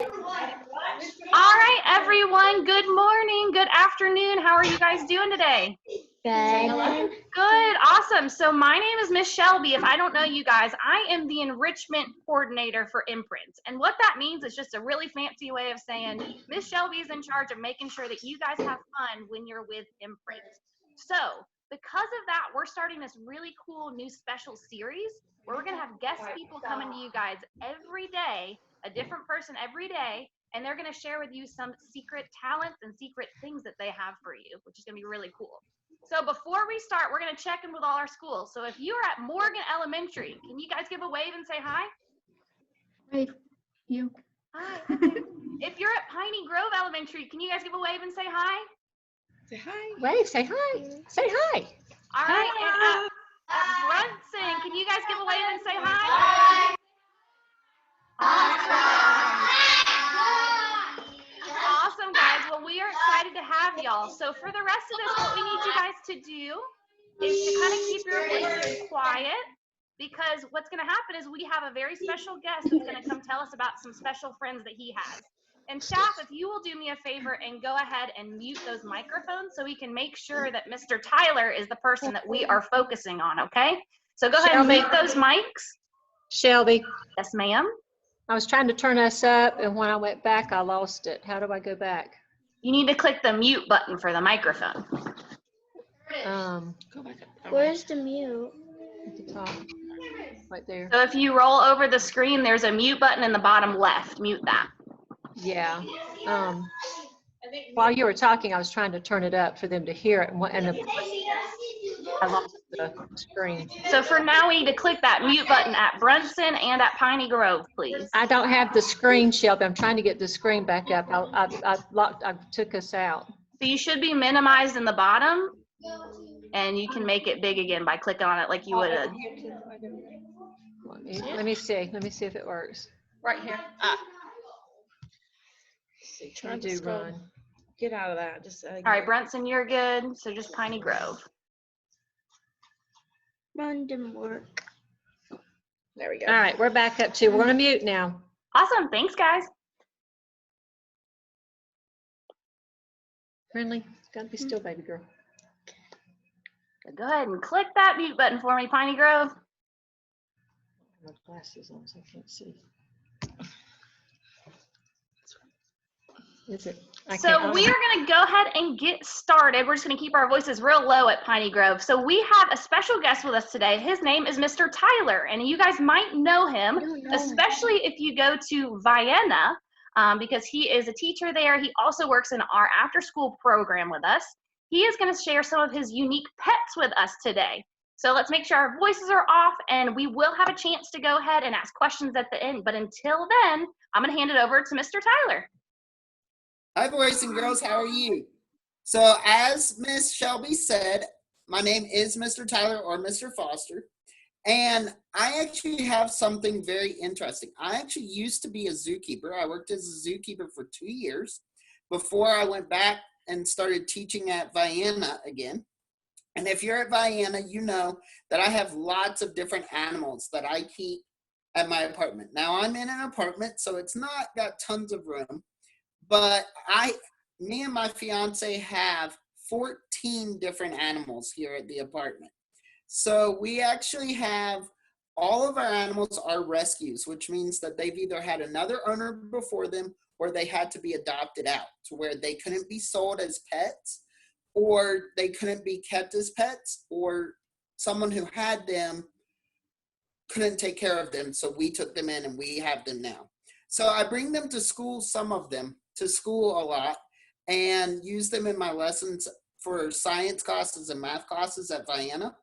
All right, everyone. Good morning. Good afternoon. How are you guys doing today? Good. Good. Awesome. So my name is Miss Shelby. If I don't know you guys, I am the enrichment coordinator for Imprint. And what that means is just a really fancy way of saying Miss Shelby is in charge of making sure that you guys have fun when you're with Imprint. So because of that, we're starting this really cool new special series where we're going to have guest people coming to you guys every day, a different person every day, and they're going to share with you some secret talents and secret things that they have for you, which is going to be really cool. So before we start, we're going to check in with all our schools. So if you're at Morgan Elementary, can you guys give a wave and say hi? Hey, you. Hi. If you're at Piney Grove Elementary, can you guys give a wave and say hi? Say hi. Wave, say hi. Say hi. All right. And at Brunson, can you guys give a wave and say hi? Awesome, guys. Well, we are excited to have y'all. So for the rest of this, what we need you guys to do is to kind of keep your voices quiet, because what's going to happen is we have a very special guest that's going to come tell us about some special friends that he has. And staff, if you will do me a favor and go ahead and mute those microphones so we can make sure that Mr. Tyler is the person that we are focusing on, okay? So go ahead and mute those mics. Shelby, Yes, ma'am. I was trying to turn us up, and when I went back, I lost it. How do I go back? You need to click the mute button for the microphone. Go back up. Where's the mute? At the top, right there. So if you roll over the screen, there's a mute button in the bottom left. Mute that. Yeah. While you were talking, I was trying to turn it up for them to hear it, and I lost the screen. So for now, we need to click that mute button at Brunson and at Piney Grove, please. I don't have the screen, Shelby. I'm trying to get the screen back up. I took us out. So you should be minimized in the bottom, and you can make it big again by clicking on it like you would. Let me see. Let me see if it works. Right here. You do run. Get out of that. Just All right, Brunson, you're good. So just Piney Grove. Run didn't work. there we go. All right, we're back up to. We're going to mute now. Awesome. Thanks, guys. Friendly. It's got to be still, baby girl. So go ahead and click that mute button for me, Piney Grove. I have glasses on, so I can't see. Is it? So we are going to go ahead and get started. We're just going to keep our voices real low at Piney Grove. So we have a special guest with us today. His name is Mr. Tyler, and you guys might know him, especially if you go to Vienna, because he is a teacher there. He also works in our after-school program with us. He is going to share some of his unique pets with us today. So let's make sure our voices are off, and we will have a chance to go ahead and ask questions at the end. But until then, I'm going to hand it over to Mr. Tyler. Hi, boys and girls. How are you? So as Miss Shelby said, my name is Mr. Tyler, or Mr. Foster, and I actually have something very interesting. I actually used to be a zookeeper. I worked as a zookeeper for 2 years before I went back and started teaching at Vienna again. And if you're at Vienna, you know that I have lots of different animals that I keep at my apartment. Now, I'm in an apartment, so it's not got tons of room. But me and my fiance have 14 different animals here at the apartment. So we actually have, all of our animals are rescues, which means that they've either had another owner before them or they had to be adopted out to where they couldn't be sold as pets, or they couldn't be kept as pets, or someone who had them couldn't take care of them. So we took them in and we have them now. So I bring them to school, some of them, to school a lot, and use them in my lessons for science classes and math classes at Vienna.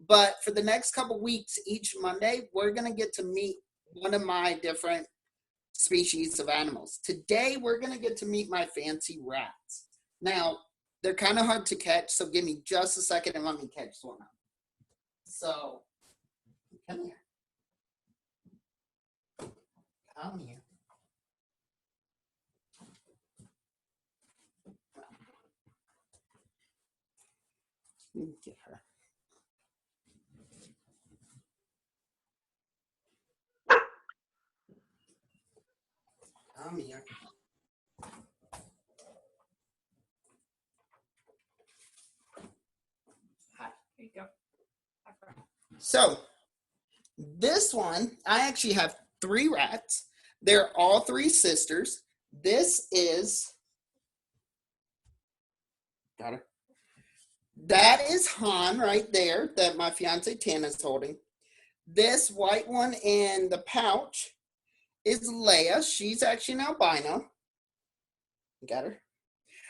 But for the next couple weeks, each Monday, we're going to get to meet one of my different species of animals. Today, we're going to get to meet my fancy rats. Now, they're kind of hard to catch, so give me just a second and let me catch one of them. So, come here. Come here. Let me get her. tummy. Hi. Here you go. So this one, I actually have 3 rats. They're all 3 sisters. This is, got her. That is Han right there that my fiance Tana's holding. This white one in the pouch is Leia. She's actually an albino. Got her.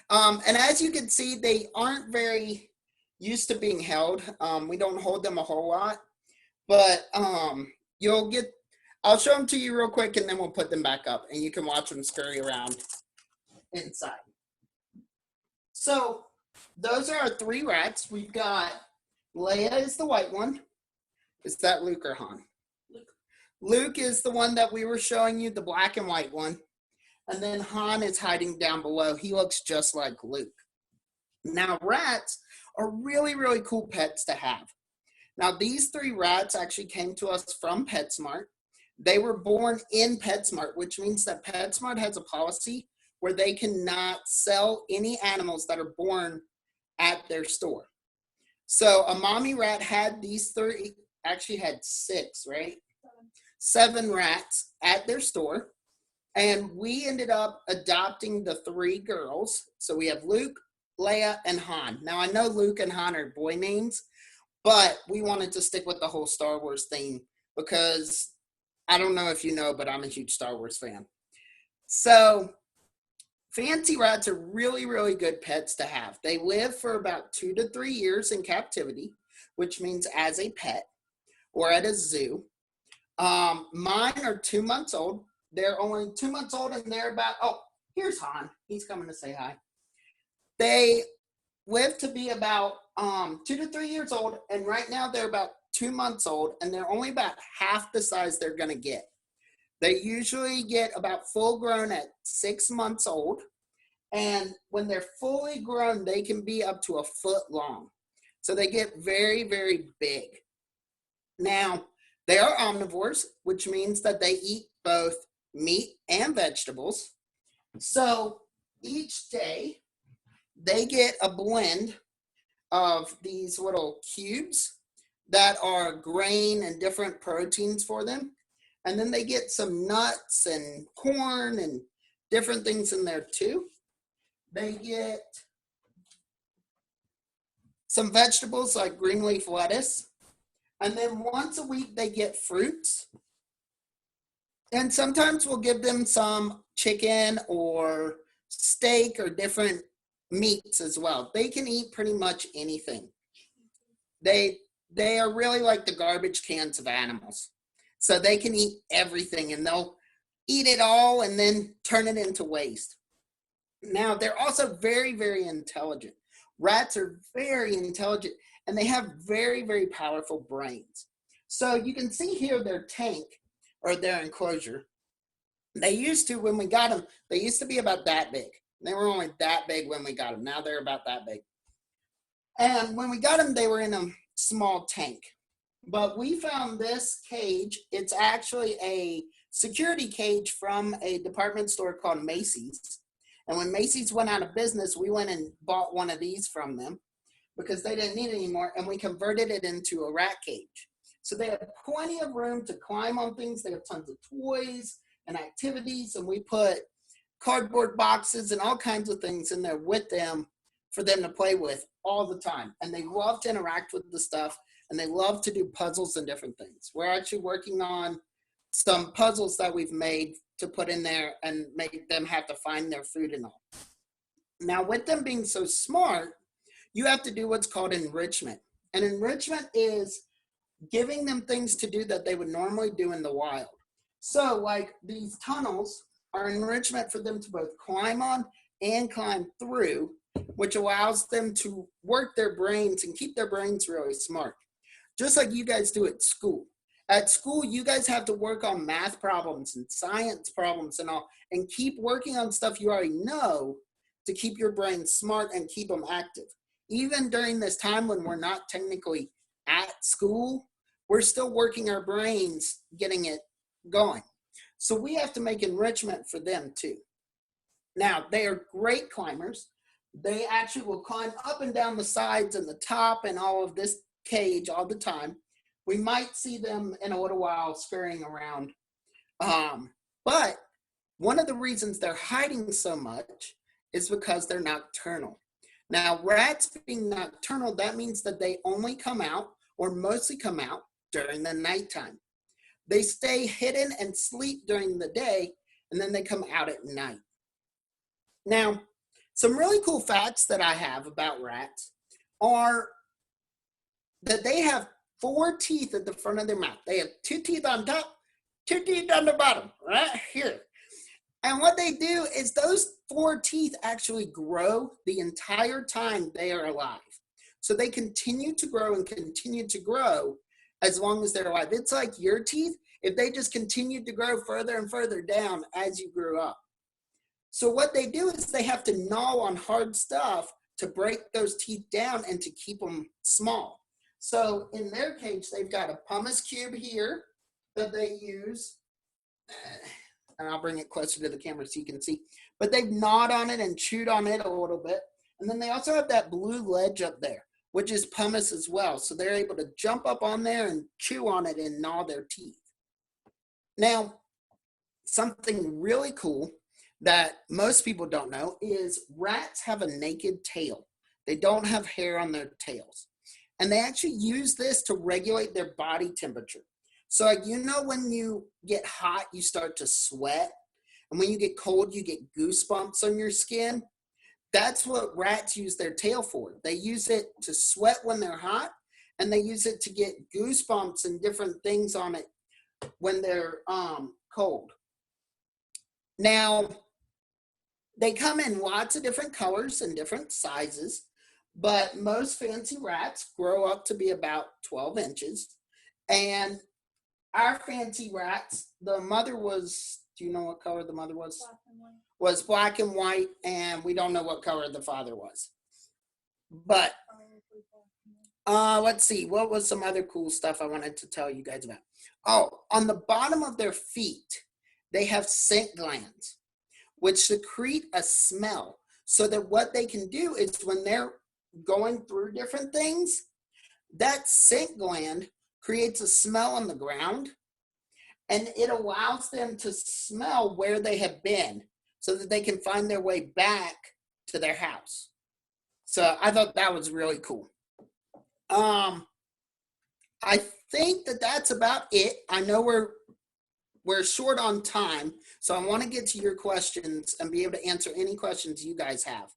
And as you can see, they aren't very used to being held. We don't hold them a whole lot, but I'll show them to you real quick and then we'll put them back up and you can watch them scurry around inside. So those are our 3 rats. We've got Leia is the white one. Is that Luke or Han? Luke is the one that we were showing you, the black and white one. And then Han is hiding down below. He looks just like Luke. Now, rats are really, really cool pets to have. Now, these 3 rats actually came to us from PetSmart. They were born in PetSmart, which means that PetSmart has a policy where they cannot sell any animals that are born at their store. So a mommy rat had these 3, actually had 6, right? 7 rats at their store. And we ended up adopting the 3 girls. So we have Luke, Leia, and Han. Now I know Luke and Han are boy names, but we wanted to stick with the whole Star Wars theme because I don't know if you know, but I'm a huge Star Wars fan. So fancy rats are really, really good pets to have. They live for about 2 to 3 years in captivity, which means as a pet or at a zoo. Mine are 2 months old. They're only 2 months old and they're about, oh, here's Han. He's coming to say hi. They live to be about 2 to 3 years old. And right now they're about 2 months old and they're only about half the size they're going to get. They usually get about full grown at 6 months old. And when they're fully grown, they can be up to 1 foot long. So they get very, very big. Now, they are omnivores, which means that they eat both meat and vegetables. So each day they get a blend of these little cubes that are grain and different proteins for them. And then they get some nuts and corn and different things in there too. They get some vegetables like green leaf lettuce. And then once a week they get fruits. And sometimes we'll give them some chicken or steak or different meats as well. They can eat pretty much anything. They are really like the garbage cans of animals. So they can eat everything and they'll eat it all and then turn it into waste. Now, they're also very, very intelligent. Rats are very intelligent and they have very, very powerful brains. So you can see here their tank or their enclosure. They used to, when we got them, they used to be about that big. They were only that big when we got them. Now they're about that big. And when we got them, they were in a small tank. But we found this cage. It's actually a security cage from a department store called Macy's. And when Macy's went out of business, we went and bought one of these from them because they didn't need it anymore. And we converted it into a rat cage. So they have plenty of room to climb on things. They have tons of toys and activities. And we put cardboard boxes and all kinds of things in there with them for them to play with all the time. And they love to interact with the stuff. And they love to do puzzles and different things. We're actually working on some puzzles that we've made to put in there and make them have to find their food and all. Now, with them being so smart, you have to do what's called enrichment. And enrichment is giving them things to do that they would normally do in the wild. So like these tunnels are enrichment for them to both climb on and climb through, which allows them to work their brains and keep their brains really smart. Just like you guys do at school. At school, you guys have to work on math problems and science problems and all, and keep working on stuff you already know to keep your brain smart and keep them active. Even during this time when we're not technically at school, we're still working our brains, getting it going. So we have to make enrichment for them too. Now, they are great climbers. They actually will climb up and down the sides and the top and all of this cage all the time. We might see them in a little while scurrying around. But one of the reasons they're hiding so much is because they're nocturnal. Now, rats being nocturnal, that means that they only come out or mostly come out during the nighttime. They stay hidden and sleep during the day, and then they come out at night. Now, some really cool facts that I have about rats are that they have 4 teeth at the front of their mouth. They have 2 teeth on top, 2 teeth on the bottom, right here. And what they do is those 4 teeth actually grow the entire time they are alive. So they continue to grow and continue to grow as long as they're alive. It's like your teeth, if they just continued to grow further and further down as you grew up. So what they do is they have to gnaw on hard stuff to break those teeth down and to keep them small. So in their cage, they've got a pumice cube here that they use. And I'll bring it closer to the camera so you can see. But they've gnawed on it and chewed on it a little bit. And then they also have that blue ledge up there, which is pumice as well. So they're able to jump up on there and chew on it and gnaw their teeth. Now, something really cool that most people don't know is rats have a naked tail. They don't have hair on their tails. And they actually use this to regulate their body temperature. So like, you know, when you get hot, you start to sweat. And when you get cold, you get goosebumps on your skin. That's what rats use their tail for. They use it to sweat when they're hot, and they use it to get goosebumps and different things on it when they're cold. Now, they come in lots of different colors and different sizes, but most fancy rats grow up to be about 12 inches. And our fancy rats, the mother was, do you know what color the mother was? Black and white. Was black and white, and we don't know what color the father was. But let's see, what was some other cool stuff I wanted to tell you guys about? Oh, on the bottom of their feet, they have scent glands, which secrete a smell, so that what they can do is when they're going through different things, that scent gland creates a smell on the ground, and it allows them to smell where they have been so that they can find their way back to their house. So I thought that was really cool. I think that that's about it. I know we're short on time, so I want to get to your questions and be able to answer any questions you guys have.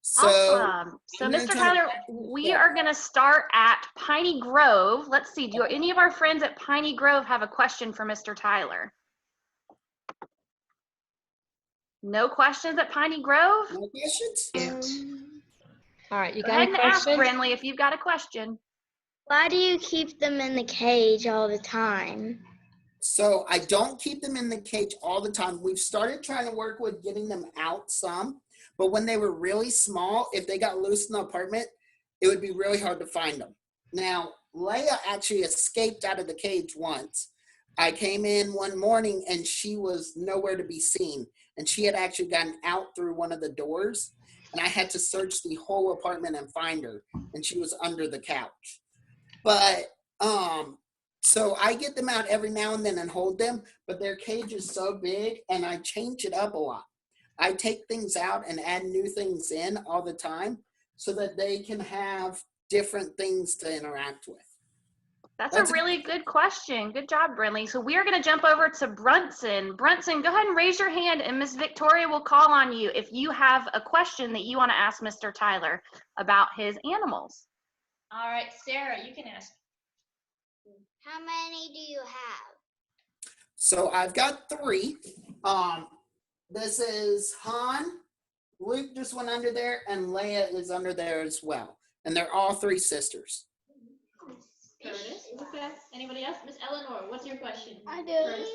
So, Awesome. So, I'm gonna Mr. turn it Tyler, back to we you. are going to start at Piney Grove. Let's see. Do any of our friends at Piney Grove have a question for Mr. Tyler? No questions at Piney Grove? No questions? All right, you Go got ahead any and ask, questions? Brinley, if you've got a question. Why do you keep them in the cage all the time? So I don't keep them in the cage all the time. We've started trying to work with getting them out some, but when they were really small, if they got loose in the apartment, it would be really hard to find them. Now, Leia actually escaped out of the cage once. I came in one morning and she was nowhere to be seen. And she had actually gotten out through one of the doors, and I had to search the whole apartment and find her, and she was under the couch. But, so I get them out every now and then and hold them, but their cage is so big and I change it up a lot. I take things out and add new things in all the time so that they can have different things to interact with. That's That's a a- really good question. Good job, Brinley. So we are going to jump over to Brunson. Brunson, go ahead and raise your hand, and Miss Victoria will call on you if you have a question that you want to ask Mr. Tyler about his animals. All right, Sarah, you can ask. How many do you have? So I've got 3. This is Han, Luke just went under there, and Leia is under there as well. And they're all 3 sisters. Curtis. Okay. Anybody else? Miss Eleanor, what's your question? I do. Curtis. Is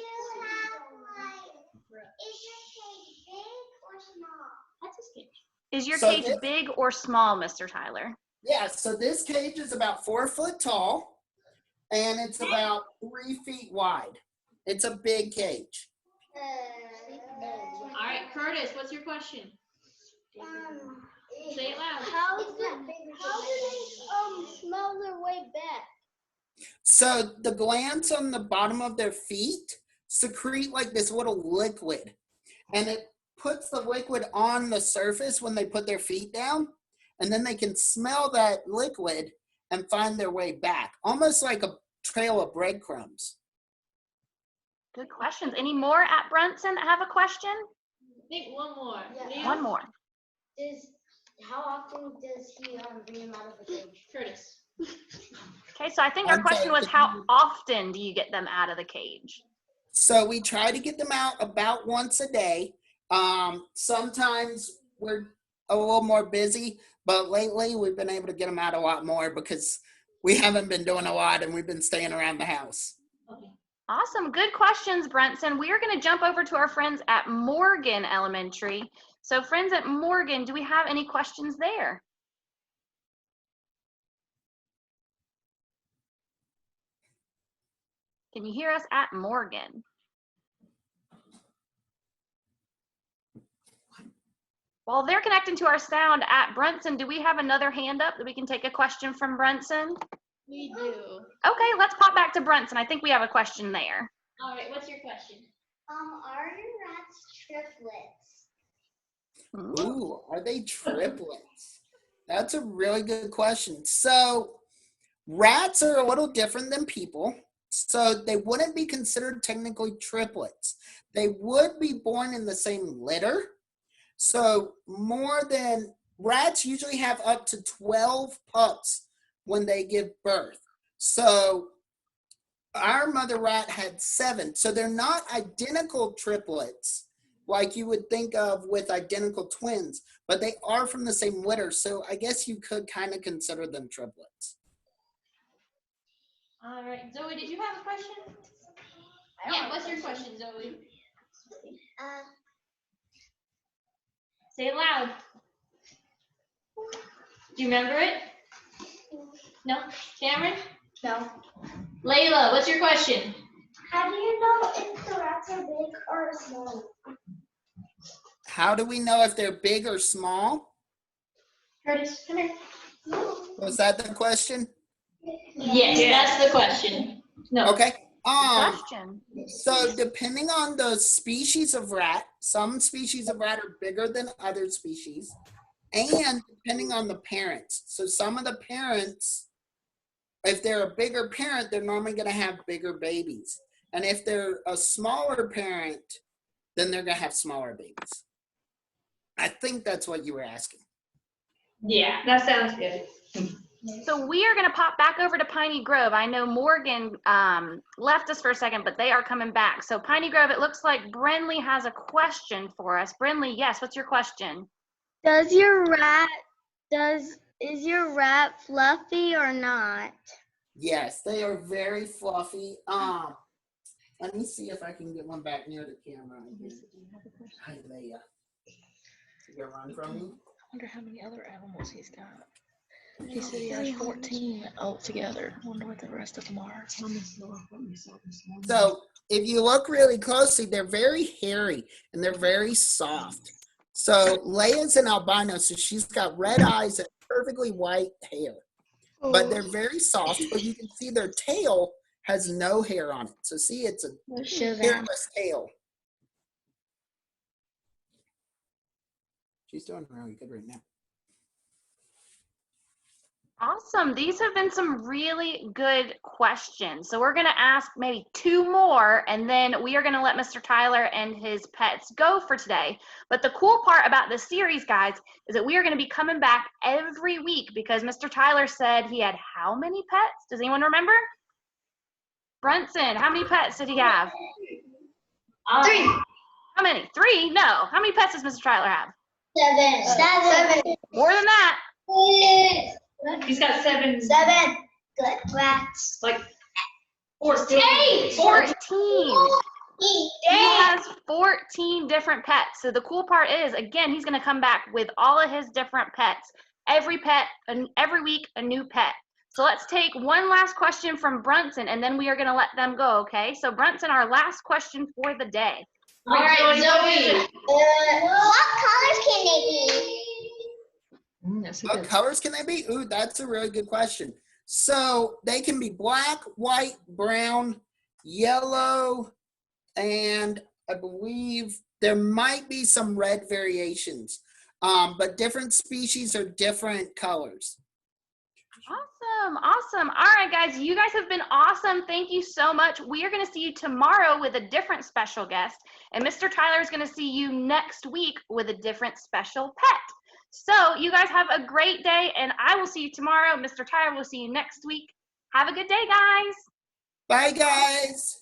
your cage big or small? That's his cage. Is your So cage this- big or small, Mr. Tyler? Yeah, so this cage is about 4 foot tall, and it's about 3 feet wide. It's a big cage. All right, Curtis, what's your question? Say it loud. How do they smell their way back? So the glands on the bottom of their feet secrete like this little liquid, and it puts the liquid on the surface when they put their feet down, and then they can smell that liquid and find their way back, almost like a trail of breadcrumbs. Good questions. Any more at Brunson that have a question? I think one more. Leo? One more. How often does he bring him out of the cage? Curtis. Okay, so I think our question was, how often do you get them out of the cage? So we try to get them out about once a day. Sometimes we're a little more busy, but lately we've been able to get them out a lot more because we haven't been doing a lot and we've been staying around the house. Okay. Awesome. Good questions, Brunson. We are going to jump over to our friends at Morgan Elementary. So friends at Morgan, do we have any questions there? Can you hear us at Morgan? While they're connecting to our sound at Brunson, do we have another hand up that we can take a question from Brunson? We do. Okay, let's pop back to Brunson. I think we have a question there. All right, what's your question? Are your rats triplets? Ooh, are they triplets? That's a really good question. So rats are a little different than people. So they wouldn't be considered technically triplets. They would be born in the same litter. So rats usually have up to 12 pups when they give birth. So our mother rat had 7. So they're not identical triplets like you would think of with identical twins, but they are from the same litter. So I guess you could kind of consider them triplets. All right, Zoe, did you have a question? Yeah, what's your question, Zoe? Say it loud. Do you remember it? No? Cameron? No. Layla, what's your question? How do you know if the rats are big or small? How do we know if they're big or small? Curtis, come here. Was that the question? Yes, that's the question. No. Okay. Question. So depending on the species of rat, some species of rat are bigger than other species, and depending on the parents. So some of the parents, if they're a bigger parent, they're normally going to have bigger babies. And if they're a smaller parent, then they're going to have smaller babies. I think that's what you were asking. Yeah, that sounds good. So we are going to pop back over to Piney Grove. I know Morgan left us for a second, but they are coming back. So Piney Grove, it looks like Brenly has a question for us. Brenly, yes, what's your question? Is your rat fluffy or not? Yes, they are very fluffy. Let me see if I can get one back near the camera. Hi, Leia. Did you run from me? I wonder how many other animals he's got. He said he has 14 altogether. I wonder what the rest of them are. So if you look really closely, they're very hairy and they're very soft. So Leia's an albino, so she's got red eyes and perfectly white hair. But they're very soft, but you can see their tail has no hair on it. So see, it's a hairless tail. She's doing really good right now. Awesome. These have been some really good questions. So we're going to ask maybe 2 more, and then we are going to let Mr. Tyler and his pets go for today. But the cool part about this series, guys, is that we are going to be coming back every week because Mr. Tyler said he had how many pets? Does anyone remember? Brunson, how many pets did he have? 3. How many? 3? No. How many pets does Mr. Tyler have? 7. More than that. He's got 7. 7 good rats. Like 14. 14. He has 14 different pets. So the cool part is, again, he's going to come back with all of his different pets. Every pet, and every week, a new pet. So let's take one last question from Brunson, and then we are going to let them go, okay? So Brunson, our last question for the day. All right, Zoe. What colors can they be? That's a What good. colors can they be? Ooh, that's a really good question. So they can be black, white, brown, yellow, and I believe there might be some red variations. But different species are different colors. Awesome. All right, guys, you guys have been awesome. Thank you so much. We are going to see you tomorrow with a different special guest, and Mr. Tyler is going to see you next week with a different special pet. So you guys have a great day, and I will see you tomorrow. Mr. Tyler will see you next week. Have a good day, guys. Bye, guys.